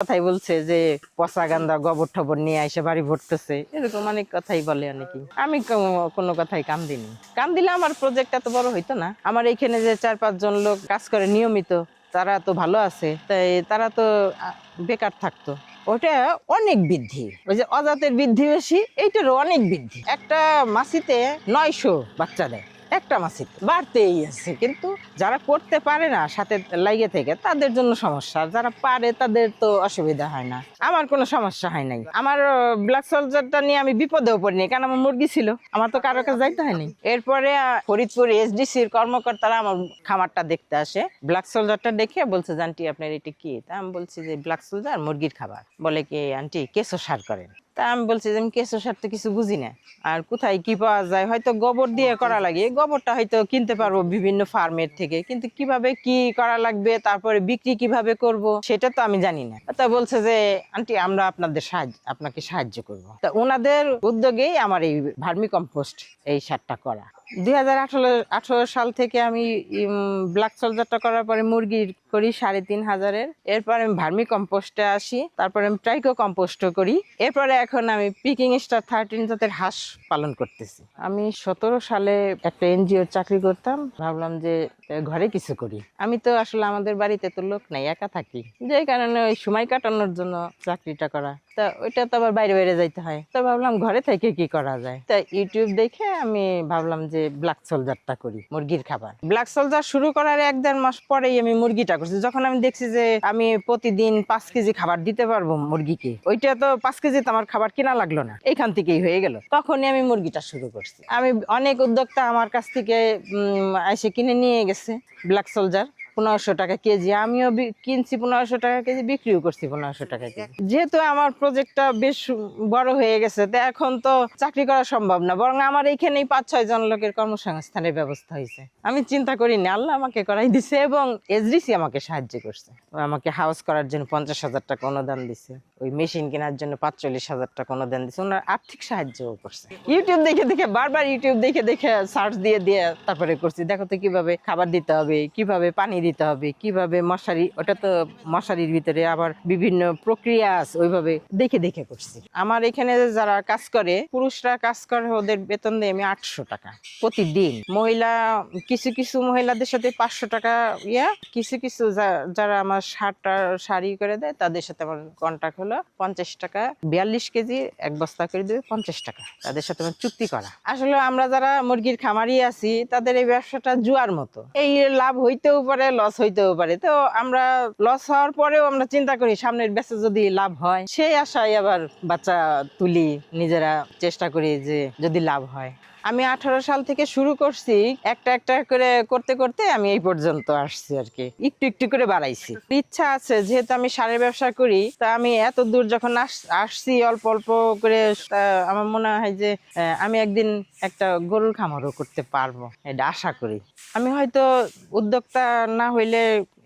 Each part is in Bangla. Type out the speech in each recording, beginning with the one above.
কথাই বলছে যে পচা গান্দা গোবর ঠবর নিয়ে এসে বাড়ি ভরতেছে, এরকম অনেক কথাই বলে অনেকেই। আমি কোনো কথাই কাম দিইনি। কাম দিলে আমার প্রজেক্ট এত বড় হইতো না। আমার এইখানে যে 4-5 জন লোক কাজ করে নিয়মিত, তারা তো ভালো আছে, তাই তারা তো বেকার থাকতো। ওটা অনেক বৃদ্ধি, ওই যে অজাতের বৃদ্ধি বেশি, এইটারও অনেক বৃদ্ধি। একটা মাছিতে 900 বাচ্চা দেয়, একটা মাছিতে বাড়তেই আছে। কিন্তু যারা করতে পারে না সাথে লাগিয়ে থেকে, তাদের জন্য সমস্যা। যারা পারে তাদের তো অসুবিধা হয় না। আমার কোনো সমস্যা হয় নাই। আমার ব্ল্যাক সোলজারটা নিয়ে আমি বিপদেও পড়িনি, কারণ আমার মুরগি ছিল, আমার তো কারো কাছে যাইতে হয়নি। এরপরে ফরিদপুর এসডিসির কর্মকর্তারা আমার খামারটা দেখতে আসে, ব্ল্যাক সোলজারটা দেখে বলছে যে আন্টি আপনার এটা কি? তা আমি বলছি যে ব্ল্যাক সোলজার মুরগির খাবার। বলে কি আন্টি কেঁচো সার করেন? তা আমি বলছি যে আমি কেঁচো সার তো কিছু বুঝি না, আর কোথায় কি পাওয়া যায়, হয়তো গোবর দিয়ে করা লাগে, গোবরটা হয়তো কিনতে পারবো বিভিন্ন ফার্মের থেকে, কিন্তু কিভাবে কি করা লাগবে, তারপরে বিক্রি কিভাবে করব, সেটা তো আমি জানি না। তা বলছে যে আন্টি আমরা আপনাকে সাহায্য করব। তা ওনাদের উদ্যোগেই আমার এই ভার্মি কম্পোস্ট এই সারটা করা। 2018 সাল থেকে আমি ব্ল্যাক সোলজারটা করার পরে মুরগি করি 3500-এর। এরপরে আমি ভার্মি কম্পোস্টে আসি, তারপরে আমি ট্রাইকো কম্পোস্টও করি। এরপরে এখন আমি পিকিং স্টার 13 জাতের হাঁস পালন করতেছি। আমি 17 সালে একটা এনজিও চাকরি করতাম, ভাবলাম যে ঘরে কিছু করি। আমি তো আসলে আমাদের বাড়িতে তো লোক নাই, একা থাকি, যে কারণে ওই সময় কাটানোর জন্য চাকরিটা করা। তা ওইটা তো আবার বাইরে বাইরে যাইতে হয়, তো ভাবলাম ঘরে থেকে কি করা যায়। তা ইউটিউব দেখে আমি ভাবলাম যে ব্ল্যাক সোলজারটা করি, মুরগির খাবার। ব্ল্যাক সোলজার শুরু করার 1-1.5 মাস পরেই আমি মুরগিটা করছি। যখন আমি দেখছি যে আমি প্রতিদিন 5 কেজি খাবার দিতে পারবো মুরগিকে, ওইটা তো 5 কেজি তো আমার খাবার কেনা লাগলো না, এইখান থেকেই হয়ে গেল। তখনই আমি মুরগিটা শুরু করছি। আমি অনেক উদ্যোক্তা আমার কাছ থেকে এসে কিনে নিয়ে গেছে ব্ল্যাক সোলজার 1500 টাকা কেজি। আমিও কিনছি 1500 টাকা কেজি, বিক্রিও করছি 1500 টাকা কেজি। যেহেতু আমার প্রজেক্টটা বেশ বড় হয়ে গেছে, তো এখন তো চাকরি করা সম্ভব না, বরং আমার এইখানেই 5-6 জন লোকের কর্মসংস্থানের ব্যবস্থা হয়েছে। আমি চিন্তা করিনি, আল্লাহ আমাকে করাই দিছে এবং এসডিসি আমাকে সাহায্য করছে। আমাকে হাউস করার জন্য 50,000 টাকা অনুদান দিছে, ওই মেশিন কেনার জন্য 45,000 টাকা অনুদান দিছে। ওনার আর্থিক সাহায্যও করছে। ইউটিউব দেখে দেখে বারবার ইউটিউব দেখে দেখে সার্চ দিয়ে দিয়ে তারপরে করছি, দেখো তো কিভাবে খাবার দিতে হবে, কিভাবে পানি দিতে হবে, কিভাবে মশারি, ওটা তো মশারির ভিতরে আবার বিভিন্ন প্রক্রিয়া আছে, ওইভাবে দেখে দেখে করছি। আমার এখানে যারা কাজ করে, পুরুষরা কাজ করে, ওদের বেতন দেয় আমি 800 টাকা প্রতিদিন। মহিলা কিছু কিছু মহিলাদের সাথে 500 টাকা কিছু কিছু যারা আমার শাড়ি করে দেয়, তাদের সাথে আমার কন্ট্রাক্ট হলো 50 টাকা, 42 কেজি 1 বস্তা করে দেবে 50 টাকা, তাদের সাথে আমার চুক্তি করা। আসলে আমরা যারা মুরগির খামারি আছি, তাদের এই ব্যবসাটা জুয়ার মতো, এই লাভ হইতেও পারে, লস হইতেও পারে। তো আমরা লস হওয়ার পরেও আমরা চিন্তা করি সামনের ব্যাচে যদি লাভ হয়, সেই আশায় আবার বাচ্চা তুলি, নিজেরা চেষ্টা করি যে যদি লাভ হয়। আমি 18 সাল থেকে শুরু করছি, একটা একটা করে করতে করতে আমি এই পর্যন্ত আসছি আর কি, একটু একটু করে বাড়াইছি। ইচ্ছা আছে, যেহেতু আমি সারের ব্যবসা করি, তা আমি এত দূর যখন আসছি অল্প অল্প করে, আমার মনে হয় যে আমি একদিন একটা গরুর খামারও করতে পারবো, এটা আশা করি। আমি হয়তো উদ্যোক্তা না হইলে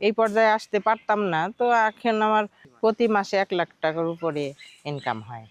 এই পর্যায়ে আসতে পারতাম না। তো এখন আমার প্রতি মাসে 1 লাখ টাকার উপরে ইনকাম হয়।